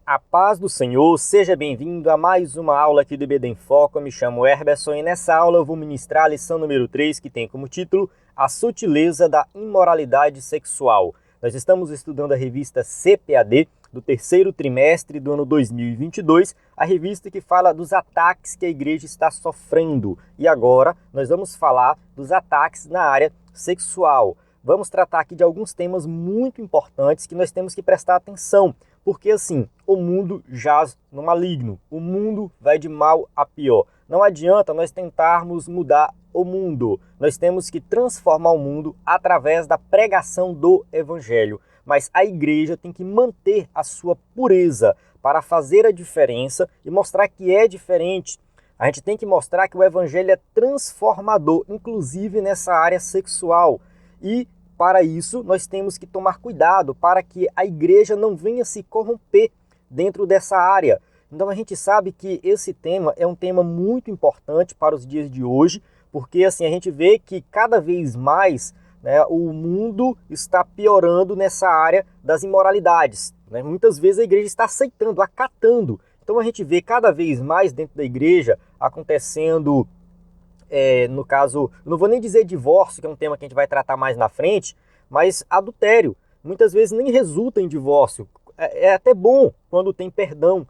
A paz do Senhor, seja bem-vindo a mais uma aula aqui do IBD em Foco. Eu me chamo Herberson e nessa aula eu vou ministrar a lição número 3, que tem como título A Sutileza da Imoralidade Sexual. Nós estamos estudando a revista CPAD do terceiro trimestre do ano 2022, a revista que fala dos ataques que a igreja está sofrendo. E agora nós vamos falar dos ataques na área sexual. Vamos tratar aqui de alguns temas muito importantes que nós temos que prestar atenção. Porque assim, o mundo jaz no maligno, o mundo vai de mal a pior. Não adianta nós tentarmos mudar o mundo, nós temos que transformar o mundo através da pregação do evangelho. Mas a igreja tem que manter a sua pureza para fazer a diferença e mostrar que é diferente. A gente tem que mostrar que o evangelho é transformador, inclusive nessa área sexual. E para isso, nós temos que tomar cuidado para que a igreja não venha se corromper dentro dessa área. Então a gente sabe que esse tema é um tema muito importante para os dias de hoje, porque assim a gente vê que cada vez mais o mundo está piorando nessa área das imoralidades. Muitas vezes a igreja está aceitando, acatando. Então a gente vê cada vez mais dentro da igreja acontecendo... no caso, não vou nem dizer divórcio, que é um tema que a gente vai tratar mais na frente, mas adultério. Muitas vezes nem resulta em divórcio. É até bom quando tem perdão.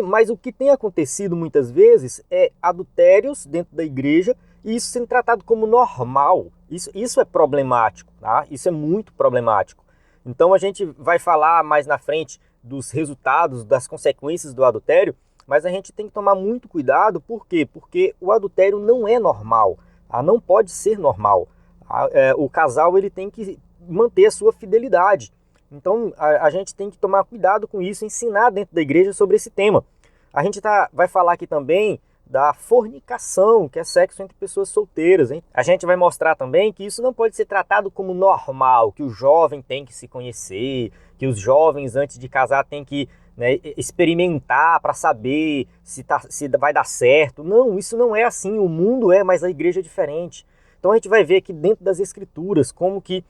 Mas o que tem acontecido muitas vezes é adultérios dentro da igreja e isso sendo tratado como normal. Isso é problemático, tá? Isso é muito problemático. Então a gente vai falar mais na frente dos resultados, das consequências do adultério, mas a gente tem que tomar muito cuidado, por quê? Porque o adultério não é normal, não pode ser normal. O casal ele tem que manter a sua fidelidade. Então a gente tem que tomar cuidado com isso, ensinar dentro da igreja sobre esse tema. A gente vai falar aqui também da fornicação, que é sexo entre pessoas solteiras, hein? A gente vai mostrar também que isso não pode ser tratado como normal, que o jovem tem que se conhecer, que os jovens antes de casar têm que experimentar para saber se vai dar certo. Não, isso não é assim, o mundo é, mas a igreja é diferente. Então a gente vai ver aqui dentro das escrituras como que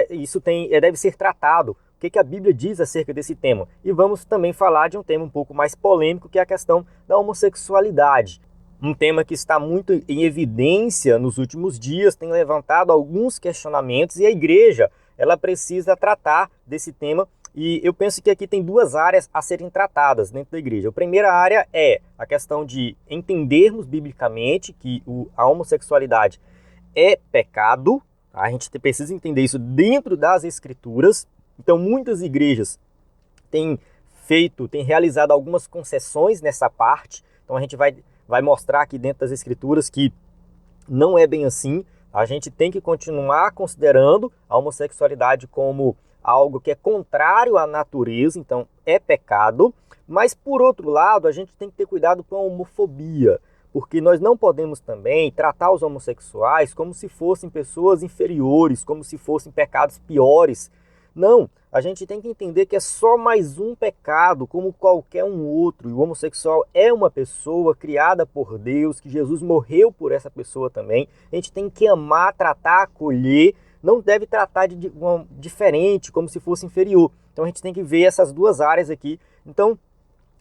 isso deve ser tratado, o que a Bíblia diz acerca desse tema. E vamos também falar de um tema um pouco mais polêmico, que é a questão da homossexualidade. Um tema que está muito em evidência nos últimos dias, tem levantado alguns questionamentos e a igreja ela precisa tratar desse tema. E eu penso que aqui tem duas áreas a serem tratadas dentro da igreja. A primeira área é a questão de entendermos biblicamente que a homossexualidade é pecado. A gente precisa entender isso dentro das escrituras. Então muitas igrejas têm realizado algumas concessões nessa parte. Então a gente vai mostrar aqui dentro das escrituras que não é bem assim. A gente tem que continuar considerando a homossexualidade como algo que é contrário à natureza, então é pecado, mas por outro lado a gente tem que ter cuidado com a homofobia, porque nós não podemos também tratar os homossexuais como se fossem pessoas inferiores, como se fossem pecados piores. Não, a gente tem que entender que é só mais um pecado, como qualquer um outro, e o homossexual é uma pessoa criada por Deus, que Jesus morreu por essa pessoa também. A gente tem que amar, tratar, acolher, não deve tratar de diferente, como se fosse inferior. Então a gente tem que ver essas duas áreas aqui. Então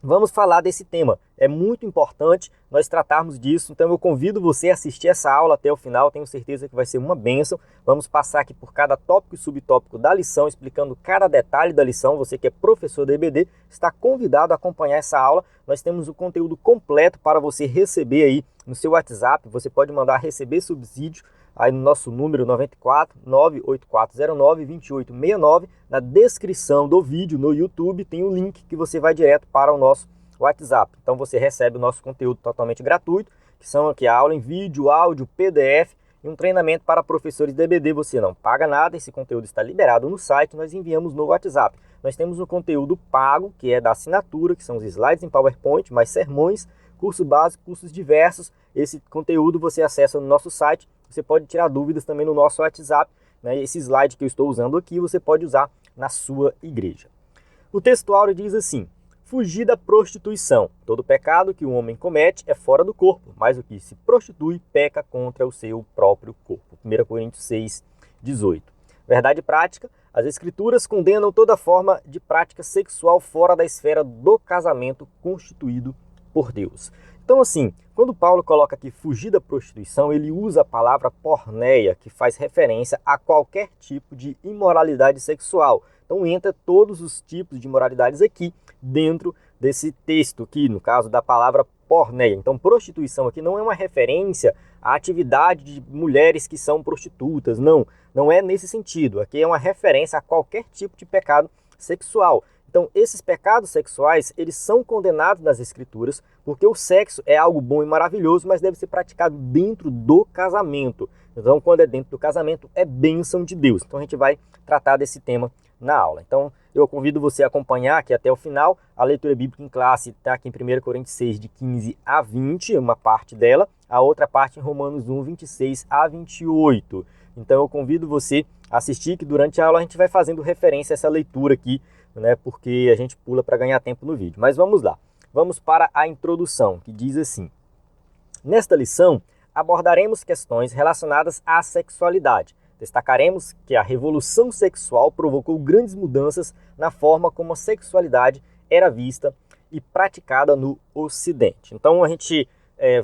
vamos falar desse tema. É muito importante nós tratarmos disso. Então eu convido você a assistir essa aula até o final. Tenho certeza que vai ser uma bênção. Vamos passar aqui por cada tópico e subtópico da lição, explicando cada detalhe da lição. Você que é professor da EBD está convidado a acompanhar essa aula. Nós temos o conteúdo completo para você receber aí no seu WhatsApp. Você pode mandar receber subsídio aí no nosso número 94 98409 2869. Na descrição do vídeo no YouTube tem o link que você vai direto para o nosso WhatsApp. Então você recebe o nosso conteúdo totalmente gratuito, que são aqui a aula em vídeo, áudio, PDF e um treinamento para professores de EBD. Você não paga nada, esse conteúdo está liberado no site, nós enviamos no WhatsApp. Nós temos um conteúdo pago, que é da assinatura, que são os slides em PowerPoint, mais sermões, curso básico, cursos diversos. Esse conteúdo você acessa no nosso site. Você pode tirar dúvidas também no nosso WhatsApp. Esse slide que eu estou usando aqui, você pode usar na sua igreja. O textuário diz assim: fugir da prostituição. Todo pecado que o homem comete é fora do corpo, mas o que se prostitui peca contra o seu próprio corpo. 1 Coríntios 6, 18. Verdade prática, As Escrituras condenam toda forma de prática sexual fora da esfera do casamento constituído por Deus. Então, assim, quando Paulo coloca aqui fugir da prostituição, ele usa a palavra porneia, que faz referência a qualquer tipo de imoralidade sexual. Então, entra todos os tipos de imoralidades aqui dentro desse texto aqui, no caso da palavra porneia. Então, prostituição aqui não é uma referência à atividade de mulheres que são prostitutas, não é nesse sentido. Aqui é uma referência a qualquer tipo de pecado sexual. Então, esses pecados sexuais, eles são condenados nas Escrituras, porque o sexo é algo bom e maravilhoso, mas deve ser praticado dentro do casamento. Então, quando é dentro do casamento, é bênção de Deus. Então, a gente vai tratar desse tema na aula. Então, eu convido você a acompanhar aqui até o final. A leitura bíblica em classe está aqui em 1 Coríntios 6, de 15 a 20, uma parte dela. A outra parte em Romanos 1, 26 a 28. Então, eu convido você a assistir, que durante a aula a gente vai fazendo referência a essa leitura aqui, né, porque a gente pula para ganhar tempo no vídeo. Mas vamos lá. Vamos para a introdução, que diz assim: nesta lição, abordaremos questões relacionadas à sexualidade. Destacaremos que a revolução sexual provocou grandes mudanças na forma como a sexualidade era vista e praticada no Ocidente. Então a gente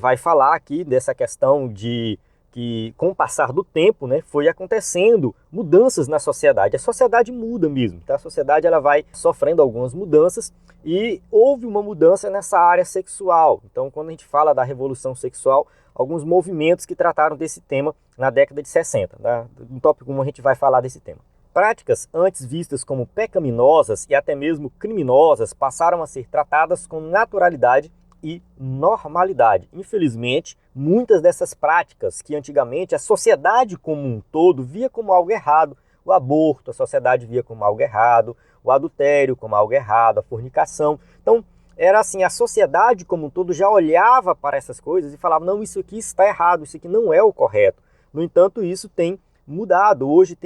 vai falar aqui dessa questão de que, com o passar do tempo, né, foi acontecendo mudanças na sociedade. A sociedade muda mesmo, tá? A sociedade ela vai sofrendo algumas mudanças e houve uma mudança nessa área sexual. Então, quando a gente fala da revolução sexual, alguns movimentos que trataram desse tema na década de 60. Tá? No tópico 1 a gente vai falar desse tema. Práticas antes vistas como pecaminosas e até mesmo criminosas passaram a ser tratadas com naturalidade e normalidade. Infelizmente, muitas dessas práticas que antigamente a sociedade como um todo via como algo errado, o aborto, a sociedade via como algo errado, o adultério como algo errado, a fornicação. Então, era assim, a sociedade como um todo já olhava para essas coisas e falava, não, isso aqui está errado, isso aqui não é o correto. No entanto, isso tem mudado. Hoje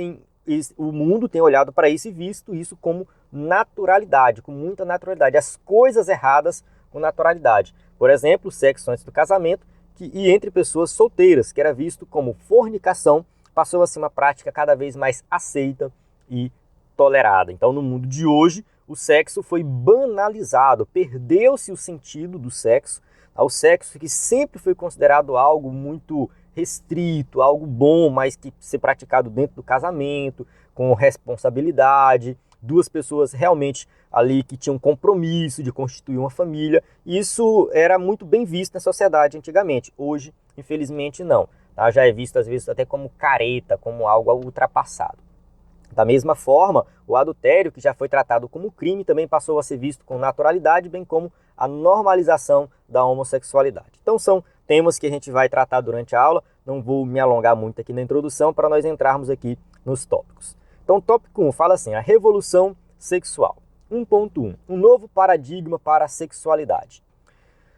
o mundo tem olhado para isso e visto isso como naturalidade, com muita naturalidade. As coisas erradas com naturalidade. Por exemplo, o sexo antes do casamento e entre pessoas solteiras, que era visto como fornicação, passou a ser uma prática cada vez mais aceita e tolerada. Então, no mundo de hoje, o sexo foi banalizado, perdeu-se o sentido do sexo, ao sexo que sempre foi considerado algo muito restrito, algo bom, mas que ser praticado dentro do casamento, com responsabilidade, duas pessoas realmente ali que tinham compromisso de constituir uma família. Isso era muito bem visto na sociedade antigamente. Hoje, infelizmente, não. Tá? Já é visto às vezes até como careta, como algo ultrapassado. Da mesma forma, o adultério, que já foi tratado como crime, também passou a ser visto com naturalidade, bem como a normalização da homossexualidade. Então são temas que a gente vai tratar durante a aula, não vou me alongar muito aqui na introdução para nós entrarmos aqui nos tópicos. Então o tópico 1 fala assim, a revolução sexual. 1.1, um novo paradigma para a sexualidade.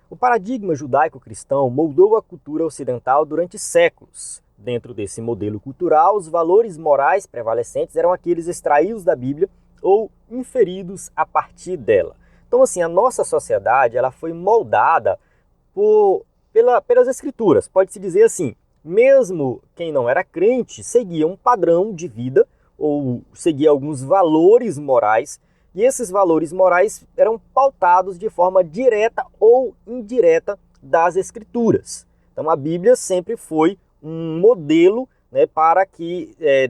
O paradigma judaico-cristão moldou a cultura ocidental durante séculos. Dentro desse modelo cultural, os valores morais prevalecentes eram aqueles extraídos da Bíblia ou inferidos a partir dela. Então, assim, a nossa sociedade ela foi moldada pelas Escrituras. Pode-se dizer assim, mesmo quem não era crente seguia um padrão de vida ou seguia alguns valores morais, e esses valores morais eram pautados de forma direta ou indireta das Escrituras. Então, a Bíblia sempre foi um modelo, né, para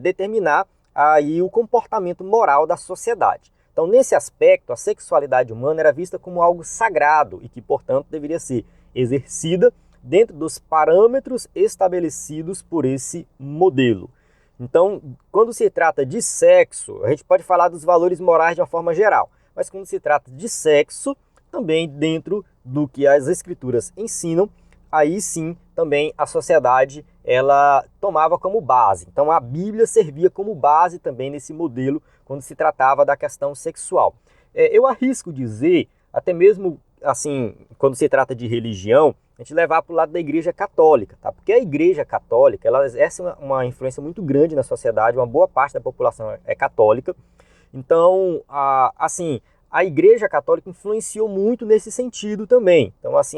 determinar aí o comportamento moral da sociedade. Então, nesse aspecto, a sexualidade humana era vista como algo sagrado e que, portanto, deveria ser exercida dentro dos parâmetros estabelecidos por esse modelo. Então, quando se trata de sexo, a gente pode falar dos valores morais de uma forma geral, mas quando se trata de sexo, também dentro do que as Escrituras ensinam, aí sim também a sociedade ela tomava como base. Então a Bíblia servia como base também nesse modelo quando se tratava da questão sexual. Eu arrisco dizer, até mesmo assim, quando se trata de religião, a gente levar para o lado da Igreja Católica, tá? Porque a Igreja Católica ela exerce uma influência muito grande na sociedade, uma boa parte da população é católica. Então, a Igreja Católica influenciou muito nesse sentido também. Então, assim,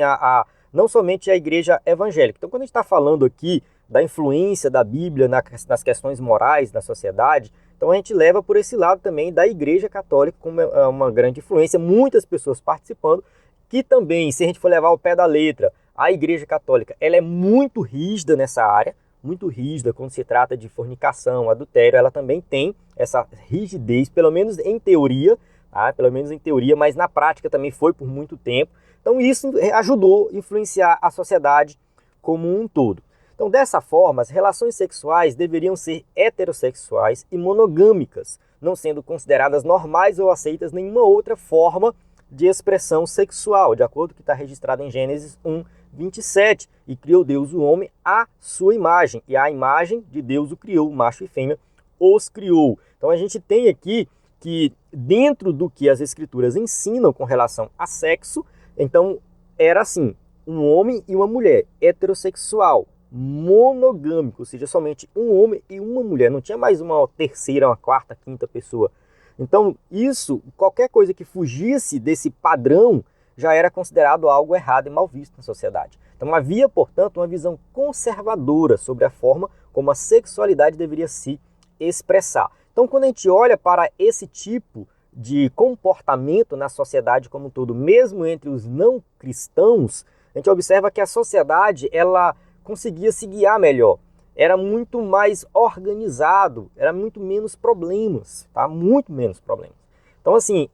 não somente a Igreja Evangélica. Então, quando a gente está falando aqui da influência da Bíblia nas questões morais da sociedade, Então a gente leva por esse lado também da Igreja Católica como uma grande influência, muitas pessoas participando, que também, se a gente for levar ao pé da letra, a Igreja Católica ela é muito rígida nessa área, muito rígida quando se trata de fornicação, adultério, ela também tem essa rigidez, pelo menos em teoria, tá? Pelo menos em teoria, mas na prática também foi por muito tempo. Então isso ajudou a influenciar a sociedade como um todo. Então dessa forma, as relações sexuais deveriam ser heterossexuais e monogâmicas, não sendo consideradas normais ou aceitas nenhuma outra forma de expressão sexual, de acordo com o que está registrado em Gênesis 1:27, e criou Deus o homem à sua imagem, e à imagem de Deus o criou, macho e fêmea os criou. Então a gente tem aqui que dentro do que as escrituras ensinam com relação a sexo, então era assim, um homem e uma mulher, heterossexual, monogâmico, ou seja, somente um homem e uma mulher, não tinha mais uma terceira, uma quarta, quinta pessoa. Então isso, qualquer coisa que fugisse desse padrão, já era considerado algo errado e mal visto na sociedade. Então havia, portanto, uma visão conservadora sobre a forma como a sexualidade deveria se expressar. Então quando a gente olha para esse tipo de comportamento na sociedade como um todo, mesmo entre os não cristãos, a gente observa que a sociedade ela conseguia se guiar melhor. Era muito mais organizado, era muito menos problemas, tá? Muito menos problemas. Então assim,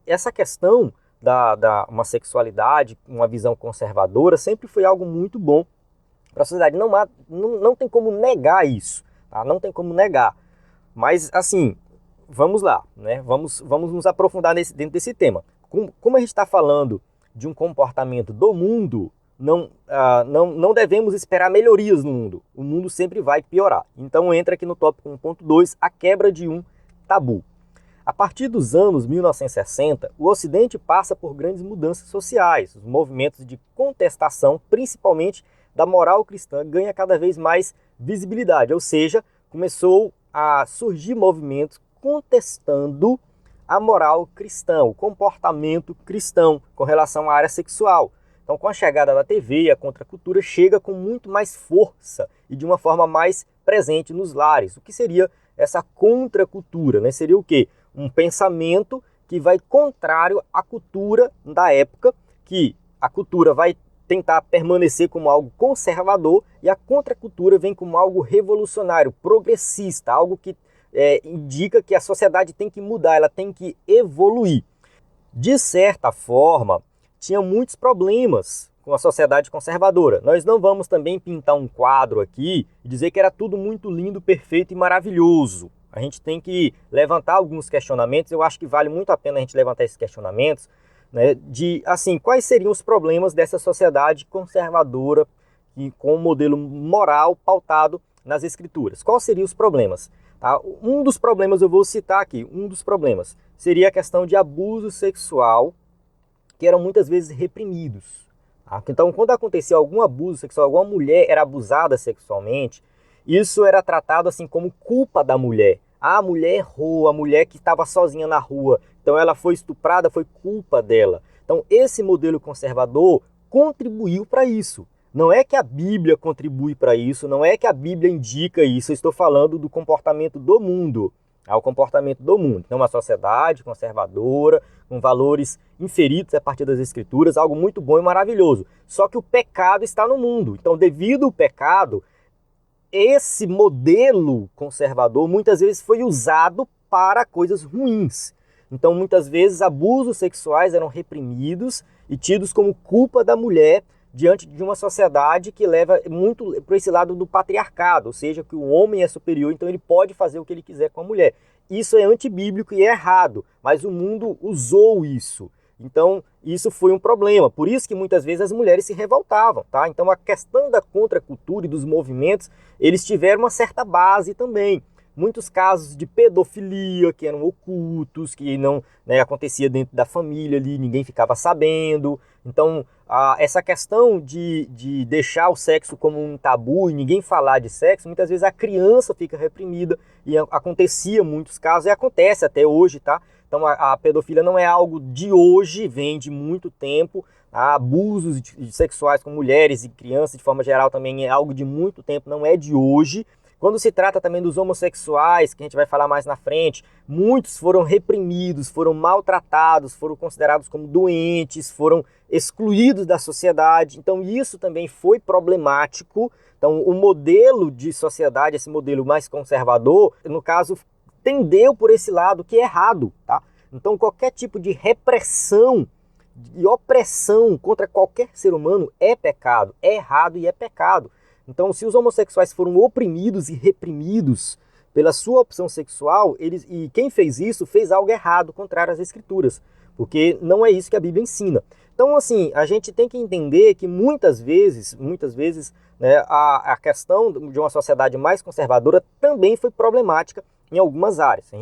essa questão da uma sexualidade, uma visão conservadora, sempre foi algo muito bom para a sociedade. Não tem como negar isso, tá? Não tem como negar. Mas, assim, vamos lá, né? Vamos nos aprofundar dentro desse tema. Como a gente está falando de um comportamento do mundo, não devemos esperar melhorias no mundo. O mundo sempre vai piorar. Então entra aqui no tópico 1.2, a quebra de um tabu. A partir dos anos 1960, o Ocidente passa por grandes mudanças sociais. Os movimentos de contestação, principalmente da moral cristã, ganham cada vez mais visibilidade. Ou seja, começou a surgir movimentos contestando a moral cristã, o comportamento cristão com relação à área sexual. Então, com a chegada da TV, a contracultura chega com muito mais força e de uma forma mais presente nos lares. O que seria essa contracultura, né? Seria o quê? Um pensamento que vai contrário à cultura da época, que a cultura vai tentar permanecer como algo conservador e a contracultura vem como algo revolucionário, progressista, algo que indica que a sociedade tem que mudar, ela tem que evoluir. De certa forma, tinha muitos problemas com a sociedade conservadora. Nós não vamos também pintar um quadro aqui e dizer que era tudo muito lindo, perfeito e maravilhoso. A gente tem que levantar alguns questionamentos, eu acho que vale muito a pena a gente levantar esses questionamentos, né, de, assim, quais seriam os problemas dessa sociedade conservadora e com um modelo moral pautado nas escrituras. Quais seriam os problemas? Tá? Um dos problemas, eu vou citar aqui, um dos problemas seria a questão de abuso sexual, que eram muitas vezes reprimidos. Tá? Então, quando acontecia algum abuso sexual, alguma mulher era abusada sexualmente, isso era tratado assim como culpa da mulher. A mulher errou, a mulher que estava sozinha na rua, então ela foi estuprada, foi culpa dela. Então esse modelo conservador contribuiu para isso. Não é que a Bíblia contribui para isso, não é que a Bíblia indica isso, eu estou falando do comportamento do mundo. O comportamento do mundo. Então uma sociedade conservadora, com valores inferidos a partir das escrituras, algo muito bom e maravilhoso. Só que o pecado está no mundo. Então devido ao pecado, esse modelo conservador muitas vezes foi usado para coisas ruins. Então, muitas vezes, abusos sexuais eram reprimidos e tidos como culpa da mulher diante de uma sociedade que leva muito para esse lado do patriarcado, ou seja, que o homem é superior, então ele pode fazer o que ele quiser com a mulher. Isso é antibíblico e é errado, mas o mundo usou isso. Então, isso foi um problema. Por isso que muitas vezes as mulheres se revoltavam, tá? Então, a questão da contracultura e dos movimentos, eles tiveram uma certa base também. Muitos casos de pedofilia que eram ocultos, que não, né, acontecia dentro da família ali, ninguém ficava sabendo. Então, essa questão de deixar o sexo como um tabu e ninguém falar de sexo, muitas vezes a criança fica reprimida e acontecia muitos casos e acontece até hoje, tá? Então a pedofilia não é algo de hoje, vem de muito tempo. Abusos sexuais com mulheres e crianças de forma geral também é algo de muito tempo, não é de hoje. Quando se trata também dos homossexuais, que a gente vai falar mais na frente, muitos foram reprimidos, foram maltratados, foram considerados como doentes, foram excluídos da sociedade. Então isso também foi problemático. Então o modelo de sociedade, esse modelo mais conservador, no caso, tendeu por esse lado que é errado, tá? Então qualquer tipo de repressão e opressão contra qualquer ser humano é pecado, é errado e é pecado. Então, se os homossexuais foram oprimidos e reprimidos pela sua opção sexual, e quem fez isso fez algo errado, contrário às Escrituras, porque não é isso que a Bíblia ensina. Então, assim, a gente tem que entender que muitas vezes, né, a questão de uma sociedade mais conservadora também foi problemática em algumas áreas. A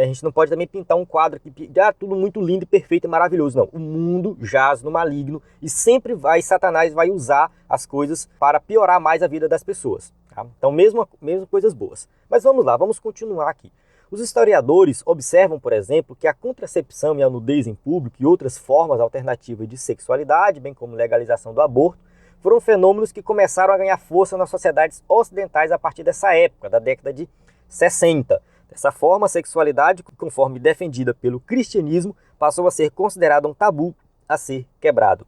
gente não pode também pintar um quadro que tudo muito lindo e perfeito e maravilhoso. Não, o mundo jaz no maligno e sempre Satanás vai usar as coisas para piorar mais a vida das pessoas. Tá? Então, mesmo coisas boas. Mas vamos lá, vamos continuar aqui. Os historiadores observam, por exemplo, que a contracepção e a nudez em público e outras formas alternativas de sexualidade, bem como legalização do aborto, foram fenômenos que começaram a ganhar força nas sociedades ocidentais a partir dessa época, da década de 60. Dessa forma, a sexualidade, conforme defendida pelo cristianismo, passou a ser considerada um tabu a ser quebrado.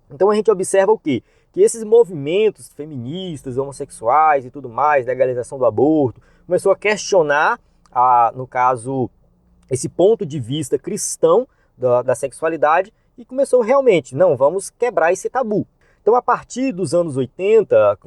Então a gente observa o quê? Que esses movimentos feministas, homossexuais e tudo mais, legalização do aborto, começou a questionar, no caso, esse ponto de vista cristão da sexualidade e começou realmente, não, vamos quebrar esse tabu. Então, a partir dos anos 80,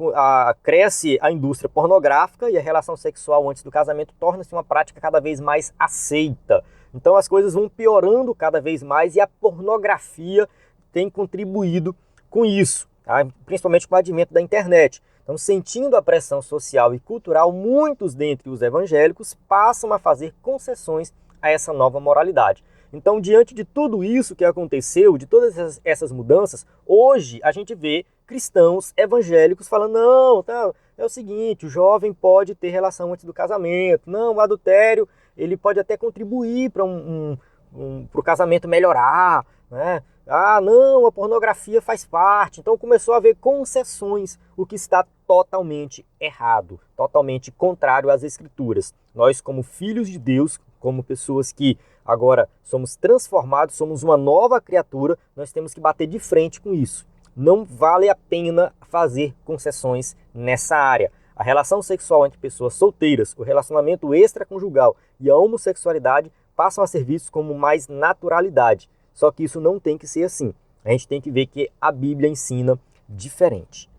cresce a indústria pornográfica e a relação sexual antes do casamento torna-se uma prática cada vez mais aceita. Então, as coisas vão piorando cada vez mais e a pornografia tem contribuído com isso, tá? Principalmente com o advento da internet. Então, sentindo a pressão social e cultural, muitos dentre os evangélicos passam a fazer concessões a essa nova moralidade. Então, diante de tudo isso que aconteceu, de todas essas mudanças, hoje a gente vê cristãos evangélicos falando, não, tá, é o seguinte, o jovem pode ter relação antes do casamento, não, o adultério, ele pode até contribuir para o casamento melhorar, né? Ah, não, a pornografia faz parte. Então começou a haver concessões, o que está totalmente errado, totalmente contrário às Escrituras. Nós, como filhos de Deus, como pessoas que agora somos transformados, somos uma nova criatura, nós temos que bater de frente com isso. Não vale a pena fazer concessões nessa área. A relação sexual entre pessoas solteiras, o relacionamento extraconjugal e a homossexualidade passam a ser vistos como mais naturalidade. Só que isso não tem que ser assim. A gente tem que ver que a Bíblia ensina diferente.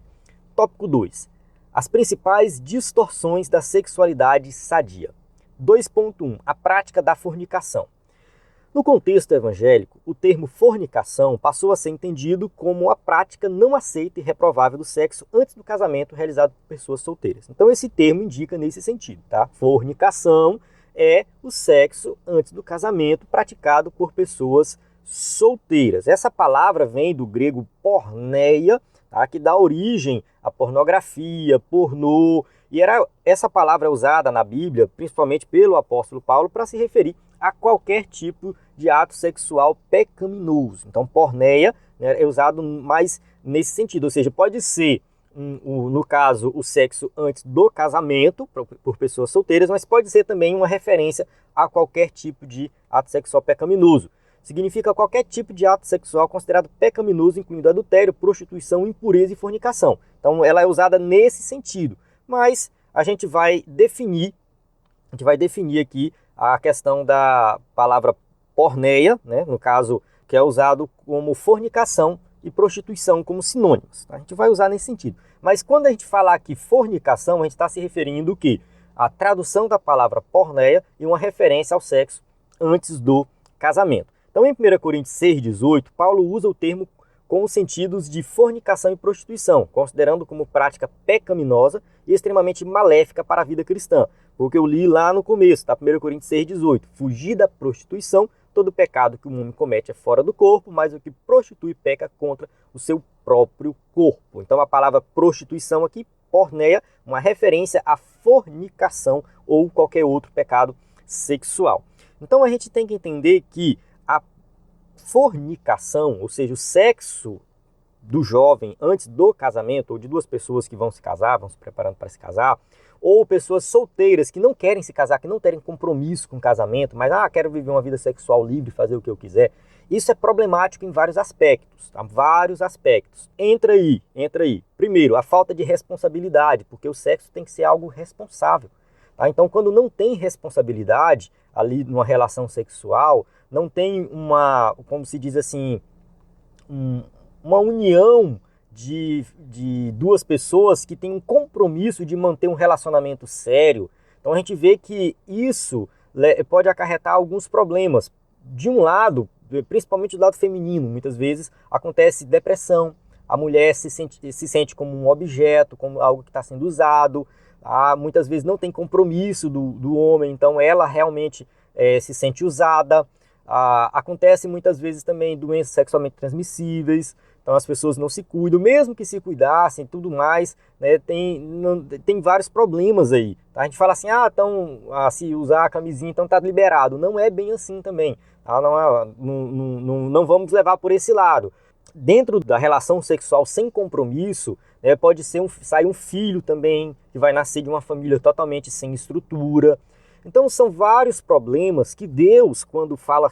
Tópico 2. As principais distorções da sexualidade sadia. 2.1. A prática da fornicação. No contexto evangélico, o termo fornicação passou a ser entendido como a prática não aceita e reprovável do sexo antes do casamento realizado por pessoas solteiras. Então esse termo indica nesse sentido, tá? Fornicação é o sexo antes do casamento praticado por pessoas solteiras. Essa palavra vem do grego porneia, tá? Que dá origem à pornografia, pornô, e essa palavra é usada na Bíblia, principalmente pelo apóstolo Paulo, para se referir a qualquer tipo de ato sexual pecaminoso. Então, porneia, né, é usado mais nesse sentido, ou seja, pode ser, no caso, o sexo antes do casamento, por pessoas solteiras, mas pode ser também uma referência a qualquer tipo de ato sexual pecaminoso. Significa qualquer tipo de ato sexual considerado pecaminoso, incluindo adultério, prostituição, impureza e fornicação. Então, ela é usada nesse sentido. Mas a gente vai definir aqui a questão da palavra porneia, né, no caso, que é usado como fornicação e prostituição como sinônimos. A gente vai usar nesse sentido. Mas quando a gente falar aqui fornicação, a gente está se referindo o quê? A tradução da palavra porneia e uma referência ao sexo antes do casamento. Então, em 1 Coríntios 6,18, Paulo usa o termo com os sentidos de fornicação e prostituição, considerando como prática pecaminosa e extremamente maléfica para a vida cristã. Porque eu li lá no começo, tá? 1 Coríntios 6,18. Fugir da prostituição, todo pecado que o homem comete é fora do corpo, mas o que prostitui peca contra o seu próprio corpo. Então a palavra prostituição aqui, porneia, uma referência à fornicação ou qualquer outro pecado sexual. Então a gente tem que entender que a fornicação, ou seja, o sexo do jovem antes do casamento, ou de duas pessoas que vão se casar, vão se preparando para se casar, ou pessoas solteiras que não querem se casar, que não terem compromisso com o casamento, mas quero viver uma vida sexual livre, fazer o que eu quiser. Isso é problemático em vários aspectos, tá? Vários aspectos. Entra aí. Primeiro, a falta de responsabilidade, porque o sexo tem que ser algo responsável. Tá? Então, quando não tem responsabilidade ali numa relação sexual, não tem como se diz assim, uma união de duas pessoas que têm um compromisso de manter um relacionamento sério. Então a gente vê que isso pode acarretar alguns problemas. De um lado, principalmente do lado feminino, muitas vezes acontece depressão, a mulher se sente como um objeto, como algo que está sendo usado, muitas vezes não tem compromisso do homem, então ela realmente se sente usada. Acontece muitas vezes também doenças sexualmente transmissíveis, então as pessoas não se cuidam, mesmo que se cuidassem, tudo mais, né, tem vários problemas aí. Tá? A gente fala assim, então se usar a camisinha, então tá liberado. Não é bem assim também, tá? Não vamos levar por esse lado. Dentro da relação sexual sem compromisso, né, pode sair um filho também, que vai nascer de uma família totalmente sem estrutura. Então são vários problemas que Deus, quando fala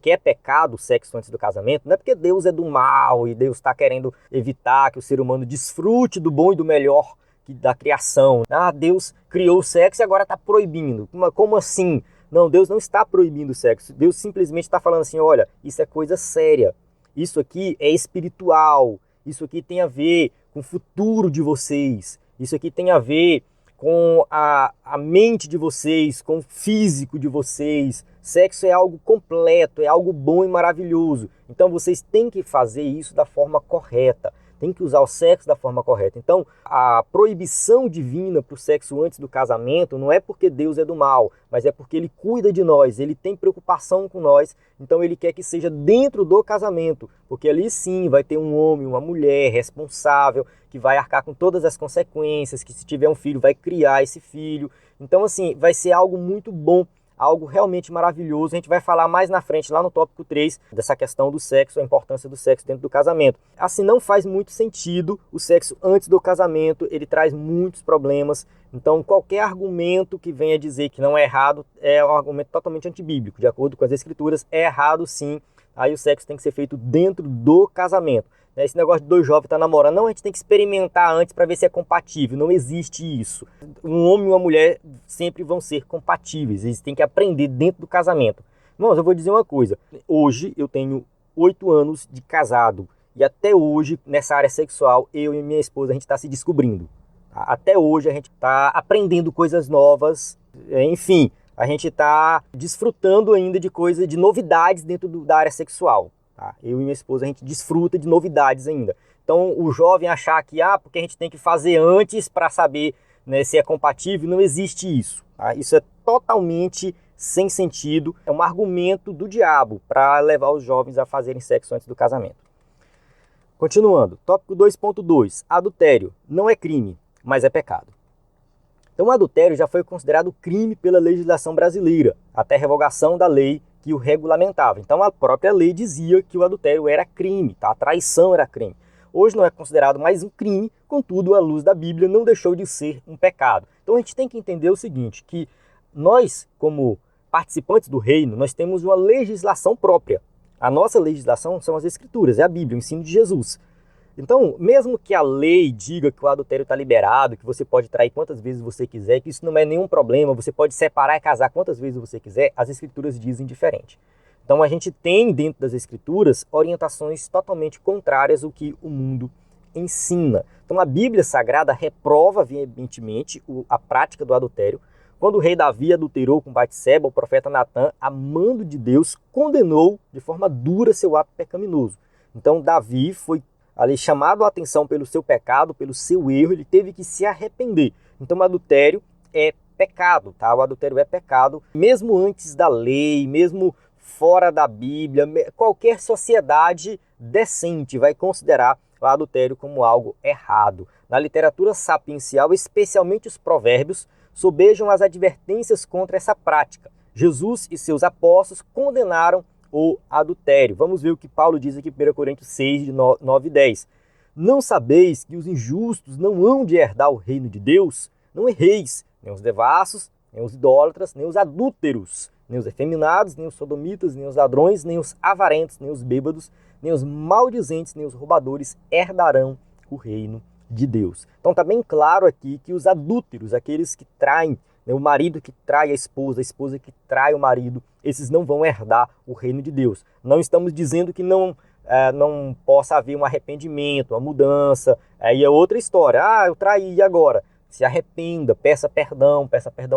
que é pecado o sexo antes do casamento, não é porque Deus é do mal e Deus está querendo evitar que o ser humano desfrute do bom e do melhor da criação. Deus criou o sexo e agora está proibindo. Como assim? Não, Deus não está proibindo o sexo. Deus simplesmente está falando assim, olha, isso é coisa séria. Isso aqui é espiritual. Isso aqui tem a ver com o futuro de vocês. Isso aqui tem a ver com a mente de vocês, com o físico de vocês. Sexo é algo completo, é algo bom e maravilhoso. Então vocês têm que fazer isso da forma correta. Tem que usar o sexo da forma correta. Então, a proibição divina para o sexo antes do casamento não é porque Deus é do mal, mas é porque Ele cuida de nós, Ele tem preocupação com nós, então Ele quer que seja dentro do casamento, porque ali sim vai ter um homem, uma mulher responsável, que vai arcar com todas as consequências, que se tiver um filho vai criar esse filho. Então, assim, vai ser algo muito bom, algo realmente maravilhoso. A gente vai falar mais na frente, lá no tópico 3, dessa questão do sexo, a importância do sexo dentro do casamento. Assim, não faz muito sentido o sexo antes do casamento, ele traz muitos problemas. Então, qualquer argumento que venha dizer que não é errado, é um argumento totalmente antibíblico. De acordo com as escrituras, é errado sim. Aí o sexo tem que ser feito dentro do casamento. Esse negócio de dois jovens estar namorando, não, a gente tem que experimentar antes para ver se é compatível. Não existe isso. Um homem e uma mulher sempre vão ser compatíveis. Eles têm que aprender dentro do casamento. Irmãos, eu vou dizer uma coisa. Hoje eu tenho 8 anos de casado. E até hoje, nessa área sexual, eu e minha esposa, a gente está se descobrindo. Até hoje a gente está aprendendo coisas novas. Enfim, a gente está desfrutando ainda de novidades dentro da área sexual. Tá? Eu e minha esposa, a gente desfruta de novidades ainda. Então, o jovem achar que, porque a gente tem que fazer antes para saber, né, se é compatível, não existe isso. Tá? Isso é totalmente sem sentido, é um argumento do diabo para levar os jovens a fazerem sexo antes do casamento. Continuando, tópico 2.2, adultério não é crime, mas é pecado. Então, o adultério já foi considerado crime pela legislação brasileira, até a revogação da lei que o regulamentava. Então a própria lei dizia que o adultério era crime, tá? A traição era crime. Hoje não é considerado mais um crime, contudo, à luz da Bíblia, não deixou de ser um pecado. Então a gente tem que entender o seguinte, que nós, como participantes do reino, nós temos uma legislação própria. A nossa legislação são as Escrituras, é a Bíblia, o ensino de Jesus. Então, mesmo que a lei diga que o adultério está liberado, que você pode trair quantas vezes você quiser, que isso não é nenhum problema, você pode separar e casar quantas vezes você quiser, as Escrituras dizem diferente. Então, a gente tem dentro das Escrituras orientações totalmente contrárias ao que o mundo ensina. Então, a Bíblia Sagrada reprova veementemente a prática do adultério. Quando o rei Davi adulterou com Batseba, o profeta Natã, a mando de Deus, condenou de forma dura seu ato pecaminoso. Então, Davi foi ali chamado a atenção pelo seu pecado, pelo seu erro, ele teve que se arrepender. Então o adultério é pecado, tá? O adultério é pecado, mesmo antes da lei, mesmo fora da Bíblia, qualquer sociedade decente vai considerar o adultério como algo errado. Na literatura sapiencial, especialmente os provérbios, sobejam as advertências contra essa prática. Jesus e seus apóstolos condenaram o adultério. Vamos ver o que Paulo diz aqui em 1 Coríntios 6, de 9 e 10. Não sabeis que os injustos não hão de herdar o reino de Deus? Não erreis, nem os devassos, nem os idólatras, nem os adúlteros, nem os efeminados, nem os sodomitas, nem os ladrões, nem os avarentos, nem os bêbados, nem os maldizentes, nem os roubadores herdarão o reino de Deus. Então está bem claro aqui que os adúlteros, aqueles que traem, né, o marido que trai a esposa que trai o marido, esses não vão herdar o reino de Deus. Não estamos dizendo que não possa haver um arrependimento, uma mudança, aí é outra história. Eu traí, e agora? Se arrependa, peça perdão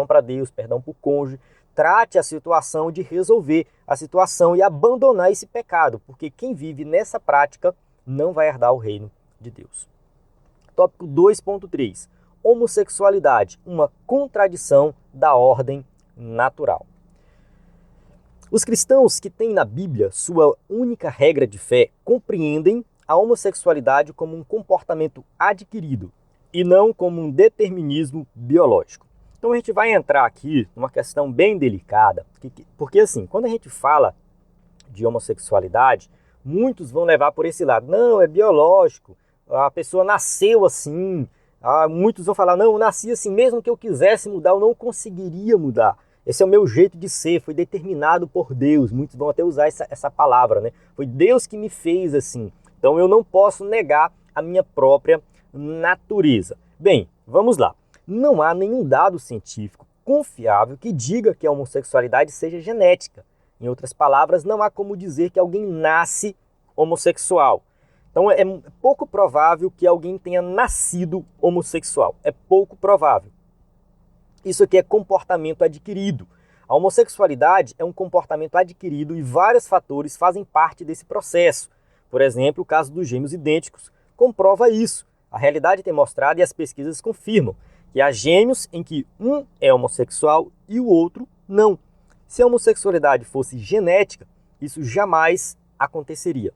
para Deus, perdão para o cônjuge, trate a situação de resolver a situação e abandonar esse pecado, porque quem vive nessa prática não vai herdar o reino de Deus. Tópico 2.3. Homossexualidade, uma contradição da ordem natural. Os cristãos que têm na Bíblia sua única regra de fé compreendem a homossexualidade como um comportamento adquirido e não como um determinismo biológico. Então a gente vai entrar aqui numa questão bem delicada, porque assim, quando a gente fala de homossexualidade, muitos vão levar por esse lado. Não, é biológico, a pessoa nasceu assim. Muitos vão falar, não, eu nasci assim, mesmo que eu quisesse mudar, eu não conseguiria mudar. Esse é o meu jeito de ser, foi determinado por Deus. Muitos vão até usar essa palavra, né? Foi Deus que me fez assim. Então eu não posso negar a minha própria natureza. Bem, vamos lá. Não há nenhum dado científico confiável que diga que a homossexualidade seja genética. Em outras palavras, não há como dizer que alguém nasce homossexual. Então é pouco provável que alguém tenha nascido homossexual. É pouco provável. Isso aqui é comportamento adquirido. A homossexualidade é um comportamento adquirido e vários fatores fazem parte desse processo. Por exemplo, o caso dos gêmeos idênticos comprova isso. A realidade tem mostrado e as pesquisas confirmam que há gêmeos em que um é homossexual e o outro não. Se a homossexualidade fosse genética, isso jamais aconteceria.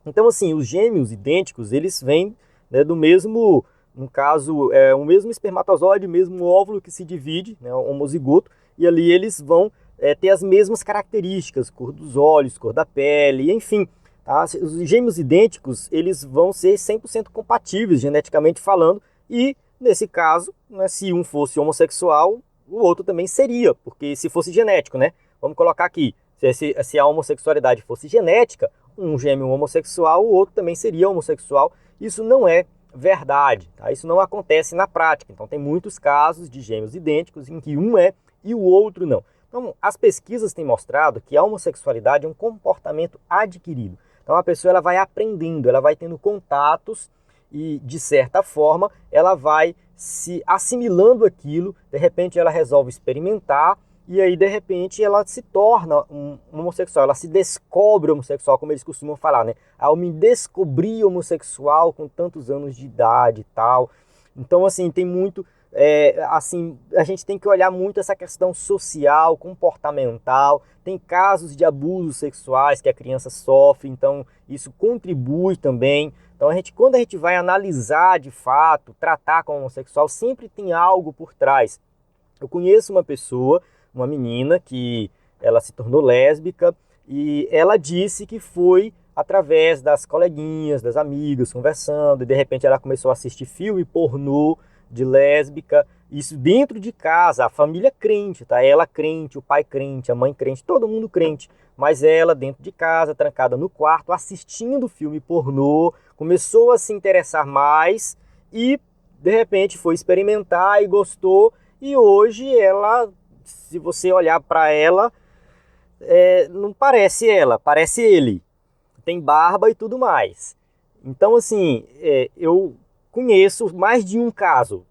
Então, assim, os gêmeos idênticos, eles vêm, né, do mesmo, no caso, o mesmo espermatozoide, o mesmo óvulo que se divide, né, homozigoto, e ali eles vão ter as mesmas características, cor dos olhos, cor da pele, enfim. Tá? Os gêmeos idênticos, eles vão ser 100% compatíveis, geneticamente falando, e, nesse caso, né, se um fosse homossexual, o outro também seria, porque se fosse genético, né? Vamos colocar aqui, se a homossexualidade fosse genética, um gêmeo homossexual, o outro também seria homossexual. Isso não é verdade, tá? Isso não acontece na prática. Então tem muitos casos de gêmeos idênticos em que um é e o outro não. Então as pesquisas têm mostrado que a homossexualidade é um comportamento adquirido. Então a pessoa ela vai aprendendo, ela vai tendo contatos e de certa forma ela vai se assimilando aquilo, de repente ela resolve experimentar e aí de repente ela se torna um homossexual, ela se descobre homossexual, como eles costumam falar, né? Eu me descobri homossexual com tantos anos de idade e tal. Então assim, tem muito, assim, a gente tem que olhar muito essa questão social, comportamental. Tem casos de abusos sexuais que a criança sofre, então isso contribui também. Então quando a gente vai analisar de fato, tratar como homossexual, sempre tem algo por trás. Eu conheço uma pessoa, uma menina, que ela se tornou lésbica e ela disse que foi através das coleguinhas, das amigas, conversando, e de repente ela começou a assistir filme pornô de lésbica, isso dentro de casa, a família crente, tá? Ela crente, o pai crente, a mãe crente, todo mundo crente, mas ela dentro de casa, trancada no quarto, assistindo filme pornô, começou a se interessar mais e de repente foi experimentar e gostou, e hoje ela, se você olhar para ela, não parece ela, parece ele, tem barba e tudo mais. Então assim, eu conheço mais de um caso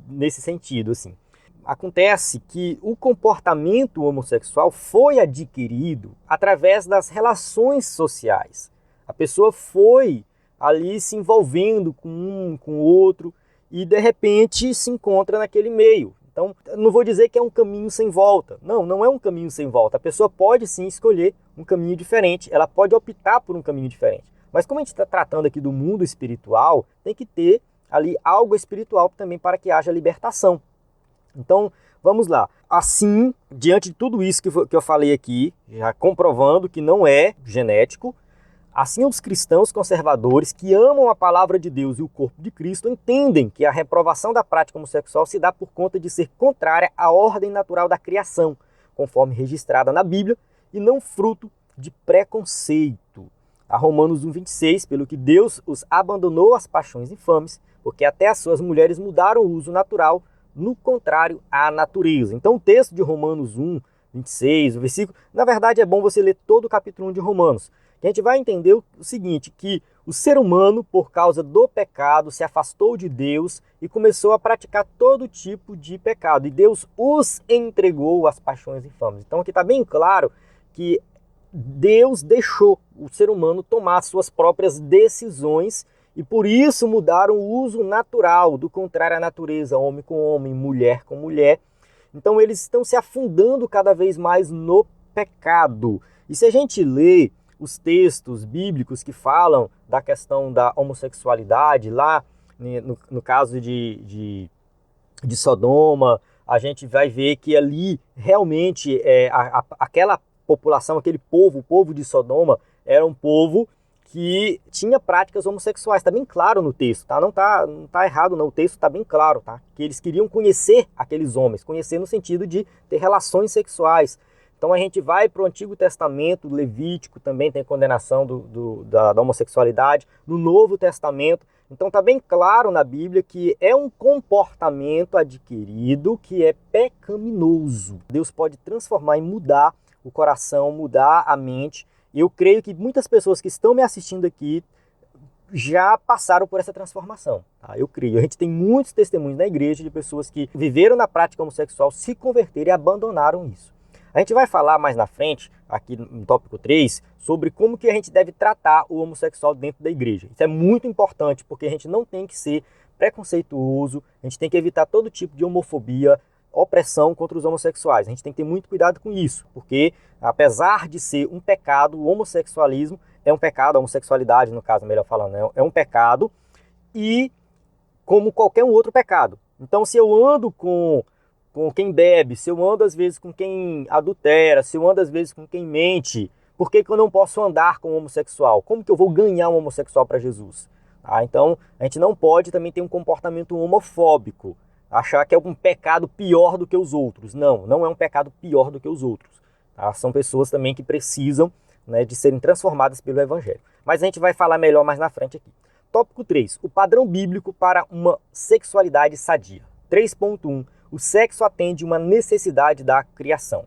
nesse sentido, assim. Acontece que o comportamento homossexual foi adquirido através das relações sociais. A pessoa foi ali se envolvendo com um, com o outro e de repente se encontra naquele meio. Então, não vou dizer que é um caminho sem volta. Não, não é um caminho sem volta. A pessoa pode sim escolher um caminho diferente, ela pode optar por um caminho diferente. Mas como a gente está tratando aqui do mundo espiritual, tem que ter ali algo espiritual também para que haja libertação. Então, vamos lá. Assim, diante de tudo isso que eu falei aqui, já comprovando que não é genético, Assim, os cristãos conservadores que amam a palavra de Deus e o corpo de Cristo entendem que a reprovação da prática homossexual se dá por conta de ser contrária à ordem natural da criação, conforme registrada na Bíblia, e não fruto de preconceito. A Romanos 1,26, pelo que Deus os abandonou às paixões infames, porque até as suas mulheres mudaram o uso natural, no contrário à natureza. Então o texto de Romanos 1,26, o versículo, na verdade é bom você ler todo o capítulo 1 de Romanos, que a gente vai entender o seguinte, que o ser humano, por causa do pecado, se afastou de Deus e começou a praticar todo tipo de pecado. E Deus os entregou às paixões infames. Então aqui está bem claro que Deus deixou o ser humano tomar suas próprias decisões e por isso mudaram o uso natural, do contrário à natureza, homem com homem, mulher com mulher. Então eles estão se afundando cada vez mais no pecado. E se a gente lê os textos bíblicos que falam da questão da homossexualidade, lá no caso de Sodoma, a gente vai ver que ali realmente aquela população, aquele povo, o povo de Sodoma, era um povo que tinha práticas homossexuais. Está bem claro no texto, tá? Não tá errado, não. O texto está bem claro, tá? Que eles queriam conhecer aqueles homens, conhecer no sentido de ter relações sexuais. Então a gente vai para o Antigo Testamento, Levítico também tem condenação da homossexualidade, no Novo Testamento. Então está bem claro na Bíblia que é um comportamento adquirido que é pecaminoso. Deus pode transformar e mudar o coração, mudar a mente. Eu creio que muitas pessoas que estão me assistindo aqui já passaram por essa transformação. Tá? Eu creio. A gente tem muitos testemunhos na igreja de pessoas que viveram na prática homossexual, se converteram e abandonaram isso. A gente vai falar mais na frente, aqui no tópico 3, sobre como que a gente deve tratar o homossexual dentro da igreja. Isso é muito importante, porque a gente não tem que ser preconceituoso, a gente tem que evitar todo tipo de homofobia, opressão contra os homossexuais. A gente tem que ter muito cuidado com isso, porque apesar de ser um pecado, o homossexualismo é um pecado, a homossexualidade, no caso, melhor falando, é um pecado, e como qualquer um outro pecado. Então, se eu ando com quem bebe, se eu ando às vezes com quem adultera, se eu ando às vezes com quem mente, por que eu não posso andar com um homossexual? Como que eu vou ganhar um homossexual para Jesus? Então, a gente não pode também ter um comportamento homofóbico, achar que é algum pecado pior do que os outros. Não, não é um pecado pior do que os outros. Tá? São pessoas também que precisam, né, de serem transformadas pelo Evangelho. Mas a gente vai falar melhor mais na frente aqui. Tópico 3. O padrão bíblico para uma sexualidade sadia. 3.1. O sexo atende uma necessidade da criação.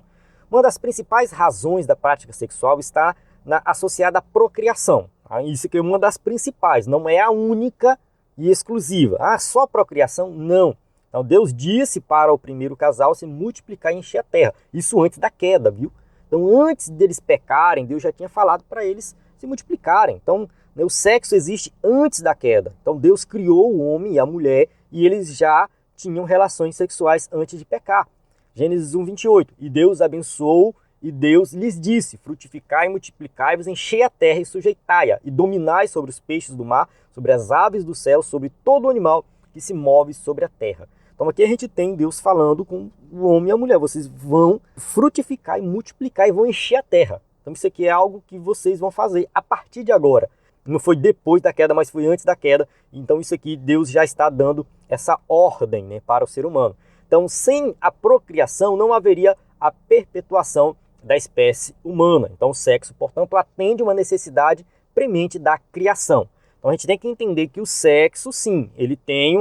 Uma das principais razões da prática sexual está associada à procriação. Tá? Isso aqui é uma das principais, não é a única e exclusiva. Só procriação? Não. Então Deus disse para o primeiro casal se multiplicar e encher a terra. Isso antes da queda, viu? Então antes deles pecarem, Deus já tinha falado para eles se multiplicarem. Então o sexo existe antes da queda. Então Deus criou o homem e a mulher e eles já tinham relações sexuais antes de pecar. Gênesis 1:28. E Deus abençoou e Deus lhes disse: frutificai e multiplicai-vos, enchei a terra e sujeitai-a, e dominai sobre os peixes do mar, sobre as aves do céu, sobre todo animal que se move sobre a terra. Então aqui a gente tem Deus falando com o homem e a mulher: vocês vão frutificar e multiplicar e vão encher a terra. Então isso aqui é algo que vocês vão fazer a partir de agora. Não foi depois da queda, mas foi antes da queda. Então isso aqui Deus já está dando essa ordem, né, para o ser humano. Então sem a procriação não haveria a perpetuação da espécie humana. Então o sexo, portanto, atende uma necessidade premente da criação. Então a gente tem que entender que o sexo, sim, ele tem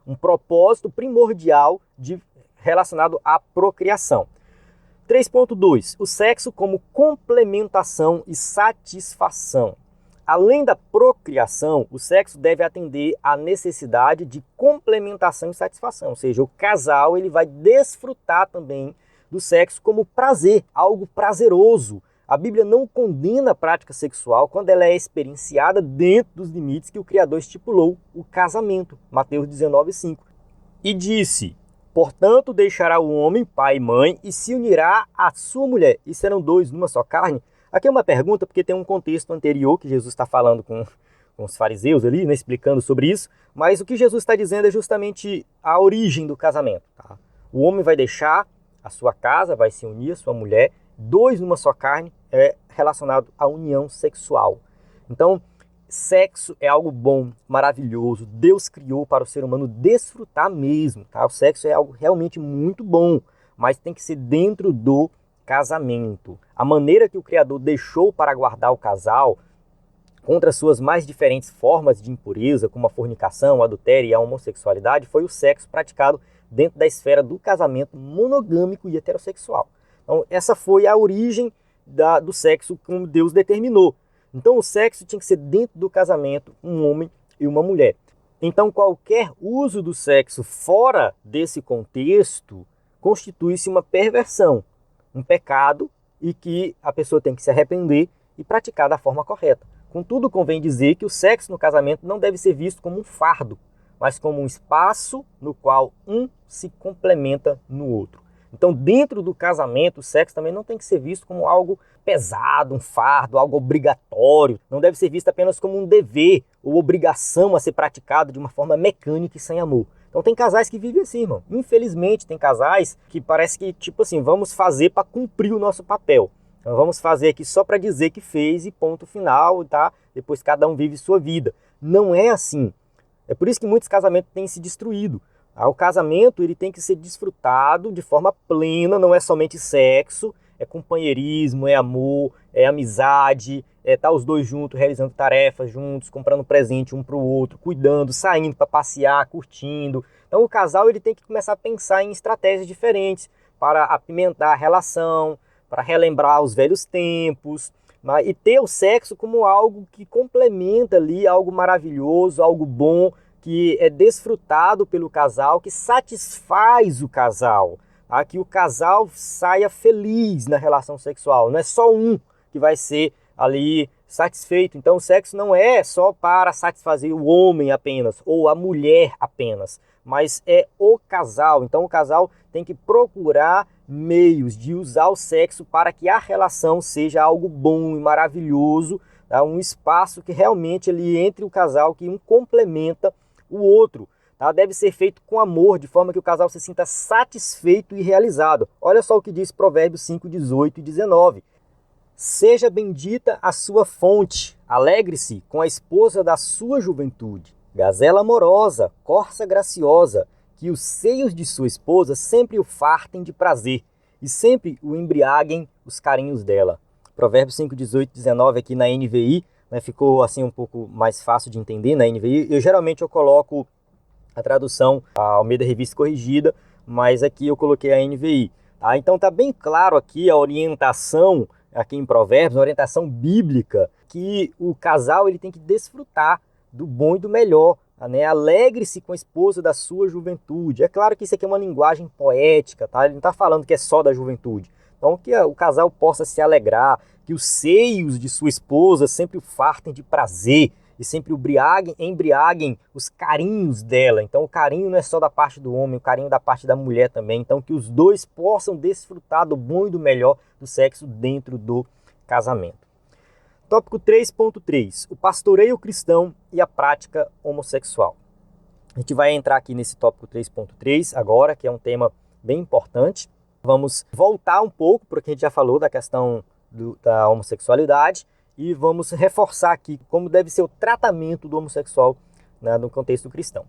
um propósito primordial relacionado à procriação. 3.2. O sexo como complementação e satisfação. Além da procriação, o sexo deve atender à necessidade de complementação e satisfação. Ou seja, o casal ele vai desfrutar também do sexo como prazer, algo prazeroso. A Bíblia não condena a prática sexual quando ela é experienciada dentro dos limites que o Criador estipulou, o casamento. Mateus 19:5. E disse: portanto, deixará o homem, pai e mãe, e se unirá à sua mulher, e serão dois numa só carne. Aqui é uma pergunta, porque tem um contexto anterior que Jesus está falando com os fariseus ali, né, explicando sobre isso, mas o que Jesus está dizendo é justamente a origem do casamento. O homem vai deixar a sua casa, vai se unir à sua mulher, dois numa só carne, é relacionado à união sexual. Então, sexo é algo bom, maravilhoso. Deus criou para o ser humano desfrutar mesmo, tá? O sexo é algo realmente muito bom, mas tem que ser dentro do casamento. A maneira que o Criador deixou para guardar o casal contra suas mais diferentes formas de impureza, como a fornicação, o adultério e a homossexualidade, foi o sexo praticado dentro da esfera do casamento monogâmico e heterossexual. Então, essa foi a origem do sexo como Deus determinou. Então, o sexo tinha que ser dentro do casamento, um homem e uma mulher. Então, qualquer uso do sexo fora desse contexto constitui-se uma perversão, um pecado, e que a pessoa tem que se arrepender e praticar da forma correta. Contudo, convém dizer que o sexo no casamento não deve ser visto como um fardo, mas como um espaço no qual um se complementa no outro. Então, dentro do casamento, o sexo também não tem que ser visto como algo pesado, um fardo, algo obrigatório. Não deve ser visto apenas como um dever ou obrigação a ser praticado de uma forma mecânica e sem amor. Então, tem casais que vivem assim, irmão. Infelizmente, tem casais que parece que, tipo assim, vamos fazer para cumprir o nosso papel. Então, vamos fazer aqui só para dizer que fez e ponto final, tá? Depois cada um vive sua vida. Não é assim. É por isso que muitos casamentos têm se destruído. O casamento ele tem que ser desfrutado de forma plena, não é somente sexo, é companheirismo, é amor, é amizade, é estar os dois juntos, realizando tarefas juntos, comprando presente um para o outro, cuidando, saindo para passear, curtindo. Então o casal ele tem que começar a pensar em estratégias diferentes para apimentar a relação, para relembrar os velhos tempos, né? E ter o sexo como algo que complementa ali, algo maravilhoso, algo bom, que é desfrutado pelo casal, que satisfaz o casal, tá? Que o casal saia feliz na relação sexual, não é só um que vai ser ali satisfeito. Então o sexo não é só para satisfazer o homem apenas, ou a mulher apenas, mas é o casal. Então o casal tem que procurar meios de usar o sexo para que a relação seja algo bom e maravilhoso, tá? Um espaço que realmente ali entre o casal, que um complementa o outro, tá? Deve ser feito com amor, de forma que o casal se sinta satisfeito e realizado. Olha só o que diz Provérbios 5, 18 e 19. Seja bendita a sua fonte, alegre-se com a esposa da sua juventude, gazela amorosa, corça graciosa, que os seios de sua esposa sempre o fartem de prazer e sempre o embriaguem os carinhos dela. Provérbios 5, 18 e 19 aqui na NVI, né, ficou assim um pouco mais fácil de entender na NVI. Eu coloco a tradução a Almeida Revista Corrigida, mas aqui eu coloquei a NVI. Tá? Então tá bem claro aqui a orientação aqui em Provérbios, a orientação bíblica, que o casal ele tem que desfrutar do bom e do melhor, né? Alegre-se com a esposa da sua juventude. É claro que isso aqui é uma linguagem poética, tá? Ele não está falando que é só da juventude. Então que o casal possa se alegrar, que os seios de sua esposa sempre o fartem de prazer e sempre embriaguem os carinhos dela. Então o carinho não é só da parte do homem, o carinho da parte da mulher também. Então que os dois possam desfrutar do bom e do melhor do sexo dentro do casamento. Tópico 3.3, o pastoreio cristão e a prática homossexual. A gente vai entrar aqui nesse tópico 3.3 agora, que é um tema bem importante. Vamos voltar um pouco para o que a gente já falou da questão da homossexualidade e vamos reforçar aqui como deve ser o tratamento do homossexual, né, no contexto cristão.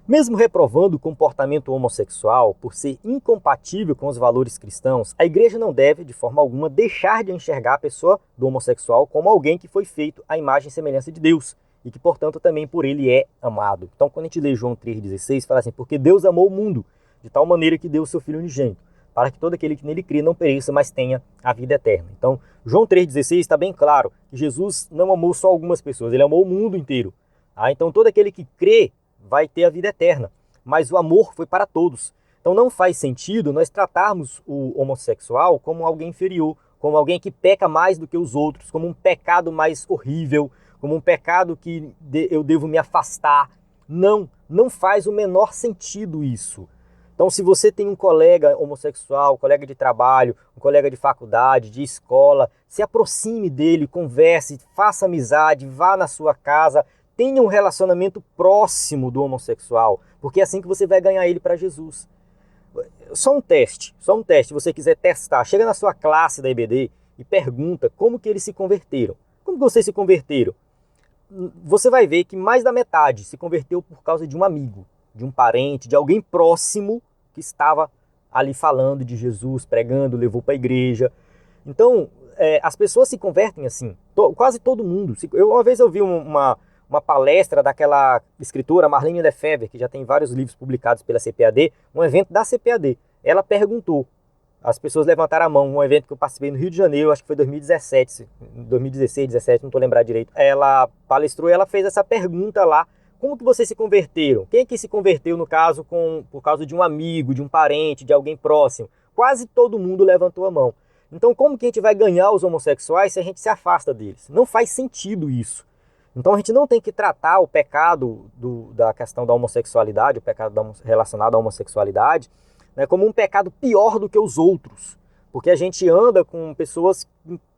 Mesmo reprovando o comportamento homossexual por ser incompatível com os valores cristãos, a igreja não deve, de forma alguma, deixar de enxergar a pessoa do homossexual como alguém que foi feito à imagem e semelhança de Deus e que, portanto, também por ele é amado. Então, quando a gente lê João 3,16, fala assim, porque Deus amou o mundo de tal maneira que deu o seu Filho unigênito, para que todo aquele que nele crê não pereça, mas tenha a vida eterna. Então, João 3,16 está bem claro que Jesus não amou só algumas pessoas, ele amou o mundo inteiro. Então, todo aquele que crê vai ter a vida eterna, mas o amor foi para todos. Então não faz sentido nós tratarmos o homossexual como alguém inferior, como alguém que peca mais do que os outros, como um pecado mais horrível, como um pecado que eu devo me afastar. Não faz o menor sentido isso. Então se você tem um colega homossexual, um colega de trabalho, um colega de faculdade, de escola, se aproxime dele, converse, faça amizade, vá na sua casa, tenha um relacionamento próximo do homossexual, porque é assim que você vai ganhar ele para Jesus. Só um teste, se você quiser testar, chega na sua classe da EBD e pergunta como que eles se converteram. Como que vocês se converteram? Você vai ver que mais da metade se converteu por causa de um amigo, de um parente, de alguém próximo que estava ali falando de Jesus, pregando, levou para a igreja. Então, as pessoas se convertem assim, quase todo mundo. Uma vez eu vi uma palestra daquela escritora Marlene Lefebvre, que já tem vários livros publicados pela CPAD, um evento da CPAD. Ela perguntou, as pessoas levantaram a mão, um evento que eu participei no Rio de Janeiro, acho que foi 2017, 2016, 2017, não estou lembrado direito. Ela palestrou e ela fez essa pergunta lá, como que vocês se converteram? Quem é que se converteu, no caso, por causa de um amigo, de um parente, de alguém próximo? Quase todo mundo levantou a mão. Então, como que a gente vai ganhar os homossexuais se a gente se afasta deles? Não faz sentido isso. Então, a gente não tem que tratar o pecado da questão da homossexualidade, o pecado relacionado à homossexualidade, né, como um pecado pior do que os outros. Porque a gente anda com pessoas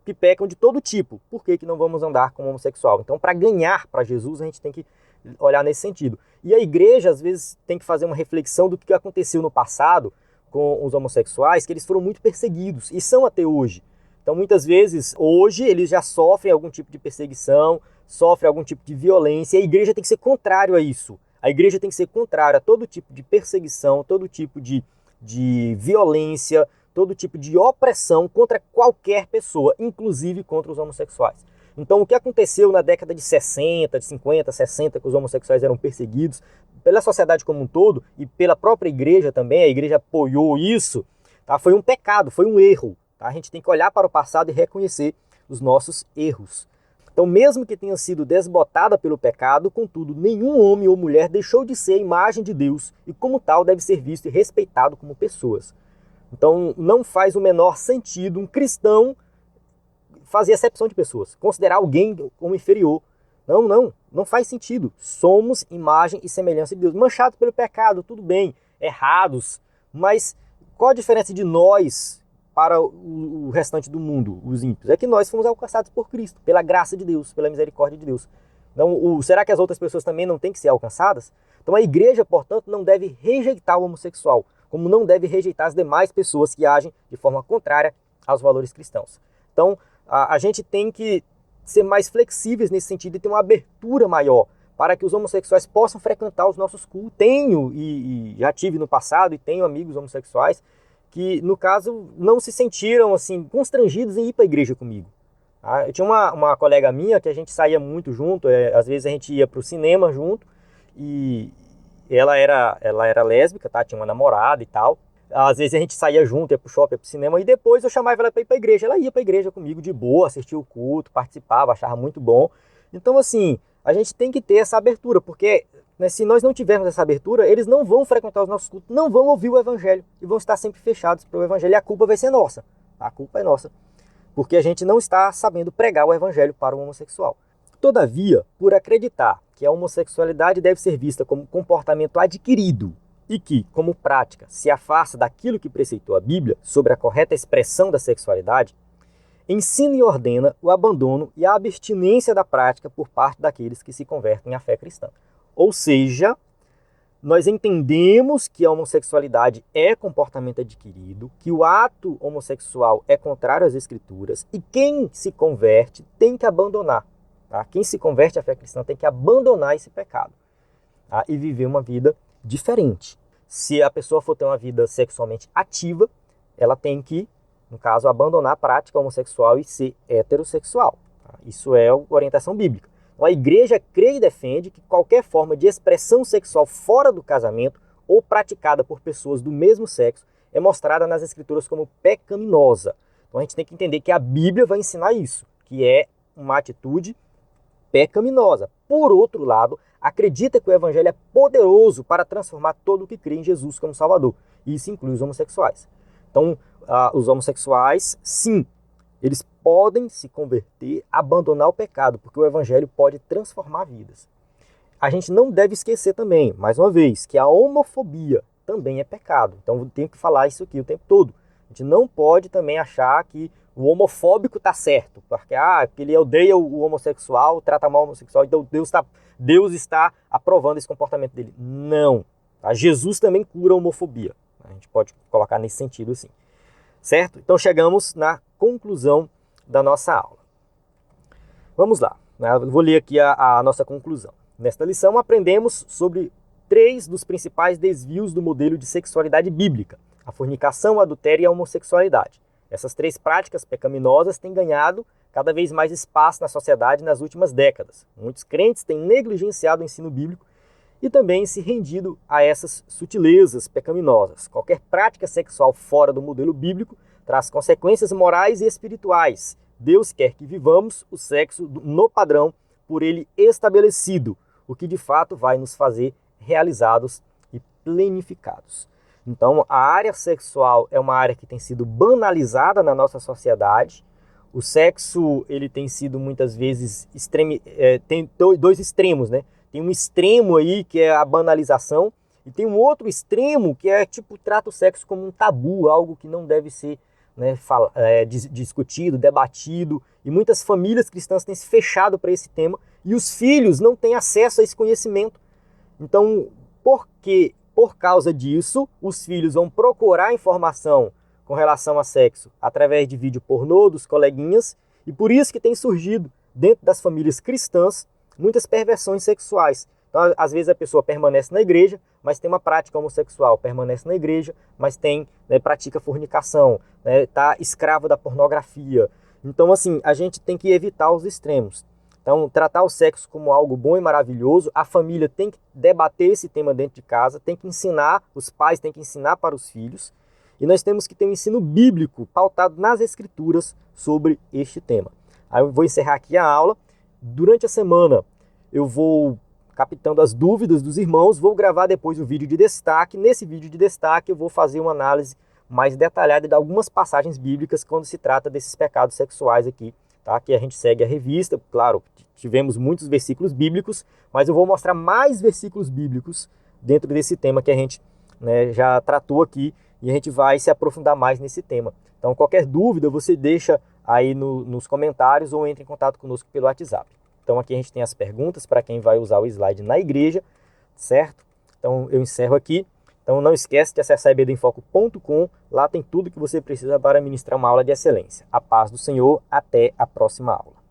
que pecam de todo tipo. Por que não vamos andar com um homossexual? Então, para ganhar para Jesus, a gente tem que olhar nesse sentido. E a igreja, às vezes, tem que fazer uma reflexão do que aconteceu no passado com os homossexuais, que eles foram muito perseguidos, e são até hoje. Então, muitas vezes, hoje, eles já sofrem algum tipo de perseguição, sofrem algum tipo de violência, e a igreja tem que ser contrário a isso. A igreja tem que ser contrária a todo tipo de perseguição, todo tipo de violência, todo tipo de opressão contra qualquer pessoa, inclusive contra os homossexuais. Então, o que aconteceu na década de 60, de 50, 60, que os homossexuais eram perseguidos pela sociedade como um todo e pela própria igreja também, a igreja apoiou isso, tá? Foi um pecado, foi um erro. Tá? A gente tem que olhar para o passado e reconhecer os nossos erros. Então, mesmo que tenha sido desbotada pelo pecado, contudo, nenhum homem ou mulher deixou de ser a imagem de Deus e, como tal, deve ser visto e respeitado como pessoas. Então, não faz o menor sentido um cristão fazer acepção de pessoas, considerar alguém como inferior. Não faz sentido. Somos imagem e semelhança de Deus. Manchados pelo pecado, tudo bem, errados, mas qual a diferença de nós para o restante do mundo, os ímpios? É que nós fomos alcançados por Cristo, pela graça de Deus, pela misericórdia de Deus. Então, será que as outras pessoas também não têm que ser alcançadas? Então a igreja, portanto, não deve rejeitar o homossexual, como não deve rejeitar as demais pessoas que agem de forma contrária aos valores cristãos. Então, a gente tem que ser mais flexíveis nesse sentido e ter uma abertura maior para que os homossexuais possam frequentar os nossos cultos. Tenho e já tive no passado e tenho amigos homossexuais que, no caso, não se sentiram assim constrangidos em ir para a igreja comigo. Tá? Eu tinha uma colega minha que a gente saía muito junto, às vezes a gente ia para o cinema junto, e ela era lésbica, tá? Tinha uma namorada e tal. Às vezes a gente saía junto, ia pro shopping, ia pro cinema, e depois eu chamava ela para ir pra igreja. Ela ia pra igreja comigo de boa, assistia o culto, participava, achava muito bom. Então, assim, a gente tem que ter essa abertura, porque, né, se nós não tivermos essa abertura, eles não vão frequentar os nossos cultos, não vão ouvir o evangelho, e vão estar sempre fechados para o evangelho, e a culpa vai ser nossa. A culpa é nossa, porque a gente não está sabendo pregar o evangelho para o homossexual. Todavia, por acreditar que a homossexualidade deve ser vista como comportamento adquirido e que, como prática, se afasta daquilo que preceitou a Bíblia sobre a correta expressão da sexualidade, ensina e ordena o abandono e a abstinência da prática por parte daqueles que se convertem à fé cristã. Ou seja, nós entendemos que a homossexualidade é comportamento adquirido, que o ato homossexual é contrário às Escrituras e quem se converte tem que abandonar. Tá? Quem se converte à fé cristã tem que abandonar esse pecado, tá? E viver uma vida diferente. Se a pessoa for ter uma vida sexualmente ativa, ela tem que, no caso, abandonar a prática homossexual e ser heterossexual. Tá? Isso é a orientação bíblica. Então, a igreja crê e defende que qualquer forma de expressão sexual fora do casamento ou praticada por pessoas do mesmo sexo é mostrada nas Escrituras como pecaminosa. Então a gente tem que entender que a Bíblia vai ensinar isso, que é uma atitude pecaminosa. Por outro lado, acredita que o evangelho é poderoso para transformar todo o que crê em Jesus como Salvador. E isso inclui os homossexuais. Então, os homossexuais, sim, eles podem se converter, abandonar o pecado, porque o evangelho pode transformar vidas. A gente não deve esquecer também, mais uma vez, que a homofobia também é pecado. Então, eu tenho que falar isso aqui o tempo todo. A gente não pode também achar que o homofóbico está certo, porque ele odeia o homossexual, trata mal o homossexual, então Deus está aprovando esse comportamento dele. Não. Tá? Jesus também cura a homofobia. A gente pode colocar nesse sentido assim. Certo? Então chegamos na conclusão da nossa aula. Vamos lá, né? Vou ler aqui a nossa conclusão. Nesta lição aprendemos sobre 3 dos principais desvios do modelo de sexualidade bíblica: a fornicação, o adultério e a homossexualidade. Essas 3 práticas pecaminosas têm ganhado cada vez mais espaço na sociedade nas últimas décadas. Muitos crentes têm negligenciado o ensino bíblico e também se rendido a essas sutilezas pecaminosas. Qualquer prática sexual fora do modelo bíblico traz consequências morais e espirituais. Deus quer que vivamos o sexo no padrão por ele estabelecido, o que de fato vai nos fazer realizados e plenificados. Então, a área sexual é uma área que tem sido banalizada na nossa sociedade. O sexo, ele tem sido muitas vezes tem 2 extremos, né? Tem um extremo aí que é a banalização e tem um outro extremo que é trata o sexo como um tabu, algo que não deve ser, né, discutido, debatido, e muitas famílias cristãs têm se fechado para esse tema e os filhos não têm acesso a esse conhecimento. Então, por causa disso, os filhos vão procurar informação com relação a sexo através de vídeo pornô dos coleguinhas, e por isso que tem surgido dentro das famílias cristãs muitas perversões sexuais. Então, às vezes a pessoa permanece na igreja, mas tem uma prática homossexual, permanece na igreja, mas pratica fornicação, está escravo da pornografia. Então, assim, a gente tem que evitar os extremos. Então, tratar o sexo como algo bom e maravilhoso, a família tem que debater esse tema dentro de casa, tem que ensinar, os pais têm que ensinar para os filhos, e nós temos que ter um ensino bíblico pautado nas escrituras sobre este tema. Aí eu vou encerrar aqui a aula. Durante a semana eu vou captando as dúvidas dos irmãos, vou gravar depois o vídeo de destaque. Nesse vídeo de destaque eu vou fazer uma análise mais detalhada de algumas passagens bíblicas quando se trata desses pecados sexuais aqui, tá? Que a gente segue a revista. Claro, tivemos muitos versículos bíblicos, mas eu vou mostrar mais versículos bíblicos dentro desse tema que a gente, né, já tratou aqui, e a gente vai se aprofundar mais nesse tema. Então, qualquer dúvida você deixa aí nos comentários ou entre em contato conosco pelo WhatsApp. Então, aqui a gente tem as perguntas para quem vai usar o slide na igreja, certo? Então, eu encerro aqui. Então, não esquece de acessar ebedenfoco.com. Lá tem tudo que você precisa para ministrar uma aula de excelência. A paz do Senhor. Até a próxima aula.